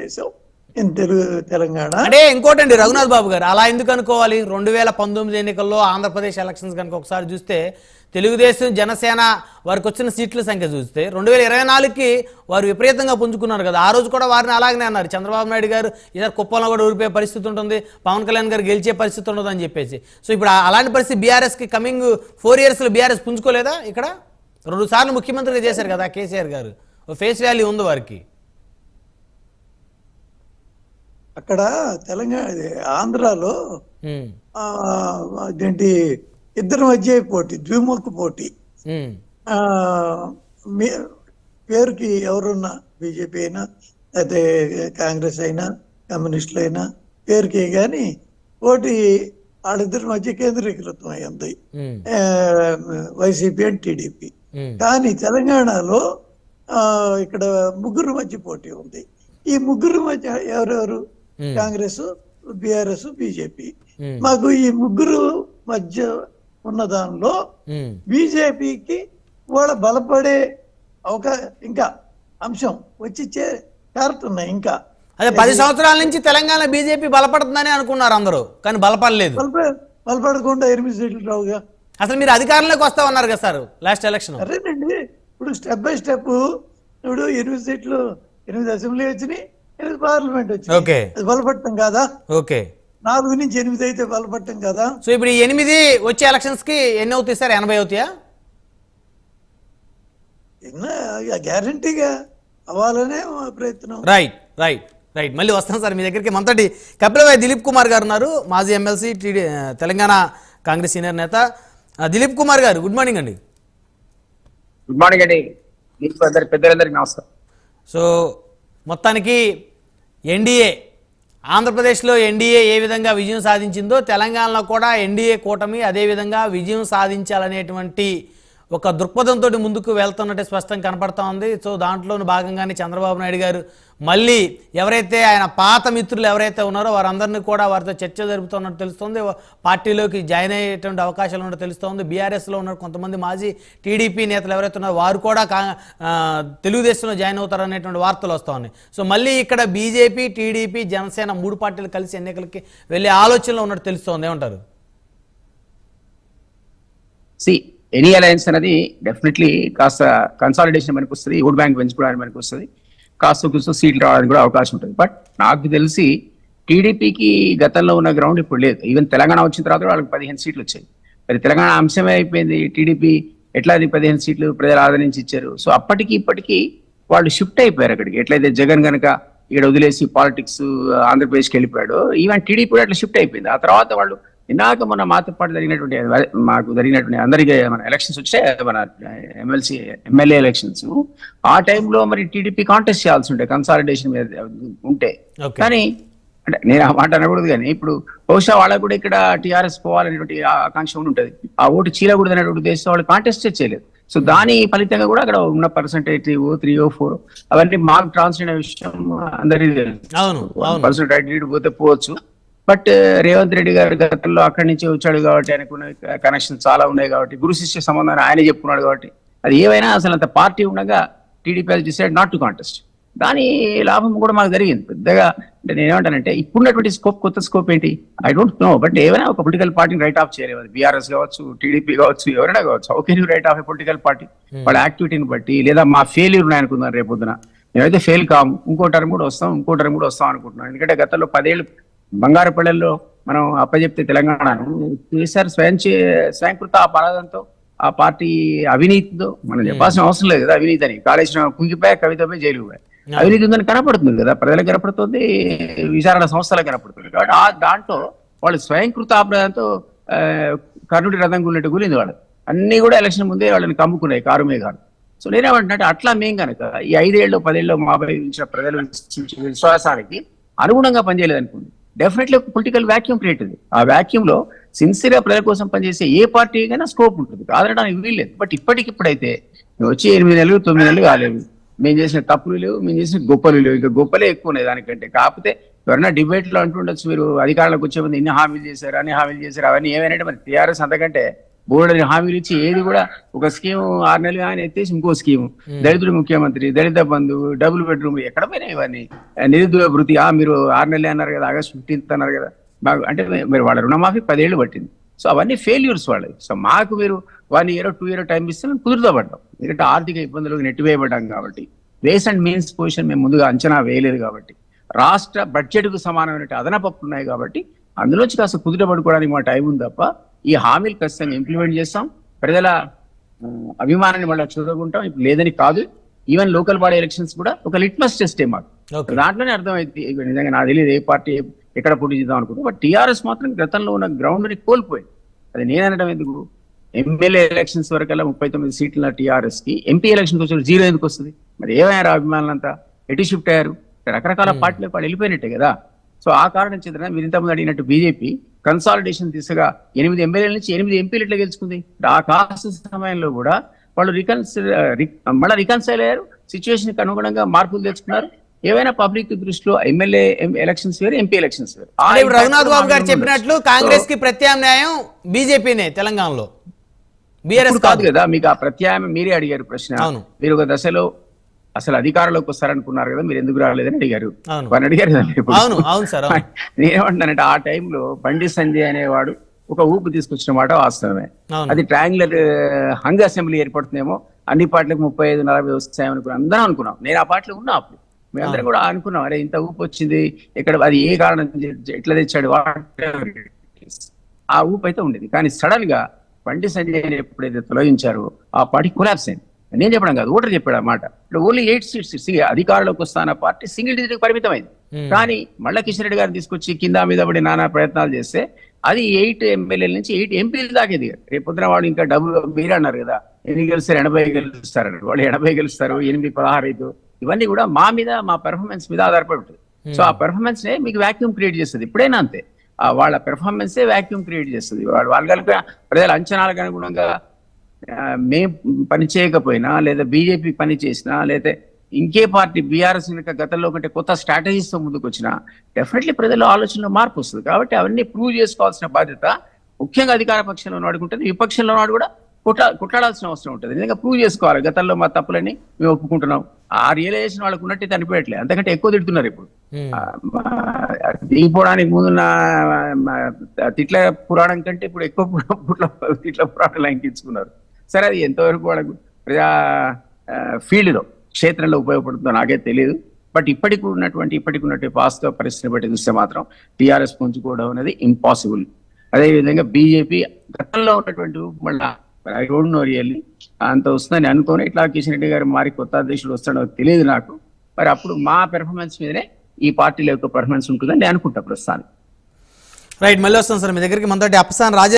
దేశం ఇన్ తెలంగాణ. అంటే ఇంకోటండి రఘునాథ్ బాబు గారు, అలా ఎందుకు అనుకోవాలి? 2019 ఎన్నికల్లో ఆంధ్రప్రదేశ్ ఎలక్షన్స్ కనుక ఒకసారి చూస్తే తెలుగుదేశం జనసేన వారికి వచ్చిన సీట్ల సంఖ్య చూస్తే 2024కి వారు విపరీతంగా పుంజుకున్నారు కదా. ఆ రోజు కూడా వారిని అలాగనే అన్నారు, చంద్రబాబు నాయుడు గారు ఈసారి కుప్పంలో కూడా ఊరిపోయే పరిస్థితి ఉంటుంది, పవన్ కళ్యాణ్ గారు గెలిచే పరిస్థితి ఉండదు అని చెప్పేసి. సో ఇప్పుడు అలాంటి పరిస్థితి బీఆర్ఎస్కి కమింగ్ 4 ఇయర్స్లో బీఆర్ఎస్ పుంజుకోలేదా? ఇక్కడ 2 సార్లు ముఖ్యమంత్రిగా చేశారు కదా కేసీఆర్ గారు, ఫేస్ వాల్యూ ఉంది వారికి. అక్కడ తెలంగాణ ఆంధ్రాలో అదేంటి ఇద్దరి మధ్య పోటీ, ద్విముఖ పోటీ. పేరుకి ఎవరున్నా బీజేపీ అయినా అయితే కాంగ్రెస్ అయినా కమ్యూనిస్టులు అయినా పేరుకి కానీ పోటీ వాళ్ళిద్దరి మధ్య కేంద్రీకృతం అయింది, వైసీపీ అండ్ టీడీపీ. కానీ తెలంగాణలో ఇక్కడ ముగ్గురు మధ్య పోటీ ఉంది. ఈ ముగ్గురు మధ్య ఎవరెవరు? Congress, BRS, BJP. మాకు ఈ ముగ్గురు మధ్య ఉన్న దానిలో బీజేపీకి వాళ్ళ బలపడే ఇంకా అంశం వచ్చి చేరుతున్నాయి. ఇంకా అదే 10 సంవత్సరాల నుంచి తెలంగాణ బీజేపీ బలపడుతుందని అనుకున్నారు అందరూ, కానీ బలపడలేదు. బలపడకుండా 8 సీట్లు రావుగా. అసలు మీరు అధికారంలోకి వస్తా ఉన్నారు కదా సార్ లాస్ట్ ఎలక్షన్. అదేనండి, ఇప్పుడు స్టెప్ బై స్టెప్ ఇప్పుడు 8 సీట్లు, 8 అసెంబ్లీ వచ్చినాయి, 8 పార్లమెంట్ వచ్చింది. అది బలపడటం కాదా? ఓకే, 4 నుంచి 8 అయితే బలపడటం కదా. సో ఇప్పుడు 8 వచ్చే ఎలక్షన్స్ కి ఎన్ని అవుతాయి సార్? 80 అవుతాయా? గ్యారంటీగా అవ్వాలనే ప్రయత్నం. రైట్ రైట్ రైట్ మళ్ళీ వస్తాను సార్ మీ దగ్గరికి. మంతటి కపిలవాయి దిలీప్ కుమార్ గారు ఉన్నారు, మాజీ ఎమ్మెల్సీ, తెలంగాణ కాంగ్రెస్ సీనియర్ నేత. దిలీప్ కుమార్ గారు గుడ్ మార్నింగ్ అండి. గుడ్ మార్నింగ్ అండి, పెద్దలందరికీ నమస్కారం. సో మొత్తానికి ఎన్డీఏ, ఆంధ్రప్రదేశ్లో ఎన్డీఏ ఏ విధంగా విజయం సాధించిందో తెలంగాణలో కూడా ఎన్డీఏ కూటమి అదేవిధంగా విజయం సాధించాలనేటువంటి ఒక దృక్పథంతో ముందుకు వెళ్తున్నట్టు స్పష్టంగా కనపడతా ఉంది. సో దాంట్లోని భాగంగానే చంద్రబాబు నాయుడు గారు మళ్ళీ ఎవరైతే ఆయన పాత మిత్రులు ఎవరైతే ఉన్నారో వారందరినీ కూడా వారితో చర్చ జరుపుతున్నట్టు తెలుస్తుంది. పార్టీలోకి జాయిన్ అయ్యేటువంటి అవకాశాలు ఉన్నట్టు తెలుస్తోంది. బీఆర్ఎస్లో ఉన్న కొంతమంది మాజీ టీడీపీ నేతలు ఎవరైతే ఉన్నారో వారు కూడా తెలుగుదేశంలో జాయిన్ అవుతారనేటువంటి వార్తలు వస్తూ ఉన్నాయి. సో మళ్ళీ ఇక్కడ బీజేపీ, టీడీపీ, జనసేన 3 పార్టీలు కలిసి ఎన్నికలకి వెళ్ళే ఆలోచనలో ఉన్నట్టు తెలుస్తోంది. ఏమంటారు? ఎనీ అలయన్స్ అనేది డెఫినెట్లీ కాస్త కన్సాలిడేషన్ మనకు వస్తుంది, ఓట్ బ్యాంక్ పెంచుకోవడానికి మనకు వస్తుంది, కాస్త కొంచెం సీట్లు రావడానికి కూడా అవకాశం ఉంటుంది. బట్ నాకు తెలిసి టీడీపీకి గతంలో ఉన్న గ్రౌండ్ ఇప్పుడు లేదు. ఈవెన్ తెలంగాణ వచ్చిన తర్వాత వాళ్ళకి 15 సీట్లు వచ్చాయి. మరి తెలంగాణ అంశమే అయిపోయింది. టీడీపీ ఎట్లా 15 సీట్లు ప్రజలు ఆదరించి ఇచ్చారు. సో అప్పటికి ఇప్పటికీ వాళ్ళు షిఫ్ట్ అయిపోయారు అక్కడికి. ఎట్లయితే జగన్ కనుక ఇక్కడ వదిలేసి పాలిటిక్స్ ఆంధ్రప్రదేశ్కి వెళ్ళిపోయాడు, ఈవెన్ టీడీపీ కూడా అట్లా షిఫ్ట్ అయిపోయింది. ఆ తర్వాత వాళ్ళు ఇందాక మన మాతో పాటు మాకు జరిగినటువంటి అందరికీ మన ఎలక్షన్స్ వచ్చాయి, మన ఎమ్మెల్యే ఎలక్షన్స్. ఆ టైంలో మరి టీడీపీ కాంటెస్ట్ చేయాల్సి ఉంటే కన్సాలిడేషన్ మీద ఉంటే, కానీ అంటే నేను ఆ మాట అనకూడదు, కానీ ఇప్పుడు బహుశా వాళ్ళకు కూడా ఇక్కడ టీఆర్ఎస్ పోవాలనేటువంటి ఆకాంక్ష ఉంటుంది. ఆ ఓటు చీలకూడదు అనేటువంటి ఉద్దేశం వాళ్ళు కాంటెస్టే చేయలేదు. సో దాని ఫలితంగా కూడా అక్కడ ఉన్న పర్సెంటేజ్ 3-4 అవన్నీ మాకు ట్రాన్స్లేట్ అనే విషయం అందరికీ తెలుసు. పర్సెంటేజ్ పోతే పోవచ్చు. బట్ రేవంత్ రెడ్డి గారు గతంలో అక్కడి నుంచి వచ్చాడు కాబట్టి ఆయనకున్న కనెక్షన్ చాలా ఉన్నాయి కాబట్టి గురు శిష్య సంబంధాన్ని ఆయనే చెప్పుకున్నాడు కాబట్టి అది ఏవైనా అసలు అంత పార్టీ ఉండగా TDP decide not to contest. దాని లాభం కూడా మాకు జరిగింది పెద్దగా. అంటే నేనేమంటానంటే ఇప్పుడున్నటువంటి స్కోప్, కొత్త స్కోప్ ఏంటి ఐ డోంట్ నో. బట్ ఏమైనా ఒక పొలిటికల్ పార్టీని రైట్ ఆఫ్ చేయలేదు. అది బీఆర్ఎస్ కావచ్చు, టీడీపీ కావచ్చు, ఎవరైనా కావచ్చు. How can you right of A political party? వాళ్ళ యాక్టివిటీని బట్టి, లేదా మా ఫెయిల్యూర్ ఉన్నాయనుకుందాం రేపొద్దున, మేమైతే ఫెయిల్ కాము, ఇంకో టర్మ్ కూడా వస్తాం అనుకుంటున్నాం. ఎందుకంటే గతంలో 10 ఏళ్ళు బంగారుపల్లెల్లో మనం అప్పచెప్తే తెలంగాణను కేసీఆర్ స్వయంకృత అపరాధంతో, ఆ పార్టీ అవినీతితో, మనం చెప్పాల్సిన అవసరం లేదు కదా అవినీతి అని. కాళేశ్వరం కుంగిపోయా, కవితపై జైలు పోయా, అవినీతి ఉందని కనపడుతుంది కదా, ప్రజలకు కనపడుతుంది, విచారణ సంస్థలకు కనపడుతుంది. కాబట్టి ఆ దాంట్లో వాళ్ళు స్వయంకృత అపరాధంతో కర్ణుడి రథం గుళ్ళట్టు గురింది. వాళ్ళు అన్ని కూడా ఎలక్షన్ ముందే వాళ్ళని కమ్ముకున్నాయి కారు మేఘాలు. సో నేనేమంటున్నట్టు అట్లా మేము కనుక ఈ 5 ఏళ్ళు 10 ఏళ్ళు మాపై ఇచ్చిన ప్రజలు విశ్వాసానికి అనుగుణంగా పనిచేయలేదు అనుకోండి, డెఫినెట్లీ పొలిటికల్ వ్యాక్యూమ్ క్రియేట్ ఉంది. ఆ వ్యాక్యూమ్ లో సిన్సియర్ గా ప్రజల కోసం పనిచేసే ఏ పార్టీ అయినా స్కోప్ ఉంటుంది, కాదనడానికి వీల్లేదు. బట్ ఇప్పటికిప్పుడైతే వచ్చి 8 నెలలు 9 నెలలు కాలేదు, మేము చేసిన తప్పులు లేవు, మేము చేసిన గొప్పలు లేవు. ఇంకా గొప్పలే ఎక్కువ ఉన్నాయి దానికంటే. కాకపోతే ఎవరైనా డిబేట్లో అంటుండొచ్చు, మీరు అధికారంలోకి వచ్చే ముందు ఇన్ని హామీలు చేశారు, అన్ని హామీలు చేశారు, అవన్నీ ఏమైనా మరి టీఆర్ఎస్ అంతకంటే బోర్డు హామీలు ఇచ్చి ఏది కూడా ఒక స్కీమ్ 6 నెలలు ఆయన ఎత్తేసి ఇంకో స్కీమ్, దళితుడు ముఖ్యమంత్రి, దళిత బంధు, డబుల్ బెడ్రూమ్, ఎక్కడ పోయినాయి ఇవన్నీ? నిరుద్యోగ భృతి మీరు 6 నెలలు అన్నారు కదా, August 15th అన్నారు కదా, మాకు అంటే మీరు వాళ్ళ రుణమాఫీ 10 ఏళ్ళు పట్టింది. సో అవన్నీ ఫెయిల్యూర్స్ వాళ్ళవి. సో మాకు మీరు 1 year 2 year టైం ఇస్తే మేము కుదురుతో పడ్డాం, ఎందుకంటే ఆర్థిక ఇబ్బందులకు నెట్టివేయబడ్డాం కాబట్టి. వేస్ అండ్ మీన్స్ పొజిషన్ మేము ముందుగా అంచనా వేయలేదు కాబట్టి, రాష్ట్ర బడ్జెట్కు సమానమైన అదనపు అప్పులు ఉన్నాయి కాబట్టి అందులోంచి కాస్త కుదుట పడుకోవడానికి మా టైం ఉంది తప్ప ఈ హామీలు ఖచ్చితంగా ఇంప్లిమెంట్ చేస్తాం, ప్రజల అభిమానాన్ని మళ్ళీ చూడకుంటాం. ఇప్పుడు లేదని కాదు, ఈవెన్ లోకల్ బాడీ ఎలక్షన్స్ కూడా ఒక లిట్మస్ టెస్టే మాకు. దాంట్లోనే అర్థమైంది నిజంగా నాకు తెలియదు ఏ పార్టీ ఎక్కడ పోటీ చేద్దాం అనుకుంటాం. బట్ టీఆర్ఎస్ మాత్రం గతంలో ఉన్న గ్రౌండ్ ని కోల్పోయింది. అది నేననడం ఎందుకు, ఎమ్మెల్యే ఎలక్షన్స్ వరకల్లా 39 సీట్ల టీఆర్ఎస్ కి, ఎంపీ ఎలక్షన్కి వచ్చి 0 ఎందుకు వస్తుంది? మరి ఏమయ్యారు అభిమానులంతా? ఎటు షిఫ్ట్ అయ్యారు? రకరకాల పార్టీలకు వాళ్ళు వెళ్ళిపోయినట్టే కదా. సో ఆ కారణం చేత మీరు ఇంతకుముందు అడిగినట్టు బీజేపీ కన్సాలిడేషన్ దిశగా 8 ఎమ్మెల్యేల నుంచి 8 ఎంపీలు ఎట్లా గెలుచుకుంది? ఆ కాస్త సమయంలో కూడా వాళ్ళు మళ్ళీ రికన్సైల్ అయ్యారు, సిచ్యువేషన్ కి అనుగుణంగా మార్పులు తెచ్చుకున్నారు. ఏవైనా పబ్లిక్ దృష్టిలో ఎమ్మెల్యే ఎలక్షన్స్ వేరు, ఎంపీ ఎలక్షన్స్ వేరు. రఘునాథ్ బాబు గారు చెప్పినట్లు కాంగ్రెస్ కి ప్రత్యామ్నాయం బీజేపీనే తెలంగాణలో, బీఆర్ఎస్ కాదు కదా. మీకు ఆ ప్రత్యామ్నాయం మీరే అడిగారు ప్రశ్న. మీరు ఒక దశలో అసలు అధికారంలోకి వస్తారనుకున్నారు కదా, మీరు ఎందుకు రాలేదని అడిగారు. వారిని అడిగారు కదా. నేనేమంటానంటే ఆ టైంలో బండి సంజయ్ అనేవాడు ఒక ఊపు తీసుకొచ్చిన మాట వాస్తవమే. అది ట్రయాంగులర్ హంగ్ అసెంబ్లీ ఏర్పడుతుందేమో, అన్ని పార్టీలకు 35-40 వస్తాయనుకున్నాం, అందరం అనుకున్నాం. నేను ఆ పార్టీలో ఉన్నా అప్పుడు, మేమందరం కూడా అనుకున్నాం అరే ఇంత ఊపు వచ్చింది ఇక్కడ, అది ఏ కారణం ఎట్లా తెచ్చాడు, ఆ ఊపు అయితే ఉండేది. కానీ సడన్ గా బండి సంజయ్ ఎప్పుడైతే తొలగించారో ఆ పార్టీ కొలాప్స్ అయింది. నేను చెప్పడం కాదు, ఓటర్ చెప్పాడు అన్నమాట. ఇప్పుడు ఓన్లీ 8 seats అధికారంలోకి వస్తాన పార్టీ సింగిల్ డిజిట్ పరిమితం అయింది. కానీ మళ్ళా కిషన్ రెడ్డి గారిని తీసుకొచ్చి కింద మీద పడి నానా ప్రయత్నాలు చేస్తే అది 8 ఎమ్మెల్యేల నుంచి 8 ఎంపీలు దాకేది. రేపు పొద్దున వాళ్ళు ఇంకా డబ్బులు మీరు అన్నారు కదా, ఎన్ని గెలుస్తారు, 80 గెలుస్తారు, వాళ్ళు 80 గెలుస్తారు, 8-16 ఇవన్నీ కూడా మా మీద, మా పెర్ఫార్మెన్స్ మీద ఆధారపడి ఉంటుంది. సో ఆ పెర్ఫార్మెన్స్ నే మీకు వాక్యూమ్ క్రియేట్ చేస్తుంది. ఇప్పుడైనా అంతే, వాళ్ళ పెర్ఫార్మెన్సే వాక్యూమ్ క్రియేట్ చేస్తుంది. వాళ్ళు కనుక ప్రజల అంచనాలకు అనుగుణంగా మేం పని చేయకపోయినా, లేదా బీజేపీ పని చేసినా, లేదా ఇంకే పార్టీ బీఆర్ఎస్ కనుక గతంలో కంటే కొత్త స్ట్రాటజీస్ తో ముందుకు వచ్చినా డెఫినెట్లీ ప్రజల ఆలోచనలో మార్పు వస్తుంది. కాబట్టి అవన్నీ ప్రూవ్ చేసుకోవాల్సిన బాధ్యత ముఖ్యంగా అధికార పక్షంలో నాడు ఉంటుంది, విపక్షంలో నాడు కూడా కొట్లాడాల్సిన అవసరం ఉంటుంది. నిజంగా ప్రూవ్ చేసుకోవాలి, గతంలో మా తప్పులని మేము ఒప్పుకుంటున్నాం. ఆ రియలైజేషన్ వాళ్ళకు ఉన్నట్టు అనిపించట్లేదు, అంతకంటే ఎక్కువ తిడుతున్నారు. ఇప్పుడు దిగిపోవడానికి ముందున్న తిట్ల పురాణం కంటే ఇప్పుడు ఎక్కువ తిట్ల పురాణాలు అంకించుకున్నారు. సరే, అది ఎంతవరకు వాళ్ళకు ప్రజా ఫీల్డ్లో, క్షేత్రంలో ఉపయోగపడుతుందో నాకే తెలియదు. బట్ ఇప్పటికి ఉన్నటువంటి వాస్తవ పరిస్థితిని బట్టి చూస్తే మాత్రం టీఆర్ఎస్ పుంజుకోవడం అనేది ఇంపాసిబుల్. అదేవిధంగా బీజేపీ గతంలో ఉన్నటువంటి మళ్ళీ రియల్లీ అంత వస్తుందని అనుకోని, ఇట్లా కిషన్ రెడ్డి గారు మారి కొత్త అధ్యక్షుడు వస్తాడో తెలియదు నాకు. మరి అప్పుడు మా పెర్ఫార్మెన్స్ మీదనే ఈ పార్టీల యొక్క పెర్ఫార్మెన్స్ ఉంటుందని నేను అనుకుంటా ప్రస్తుతానికి. రైట్, మళ్ళీ వస్తాం సార్ మీ దగ్గరికి. మనతో అప్పసాని రాజేష్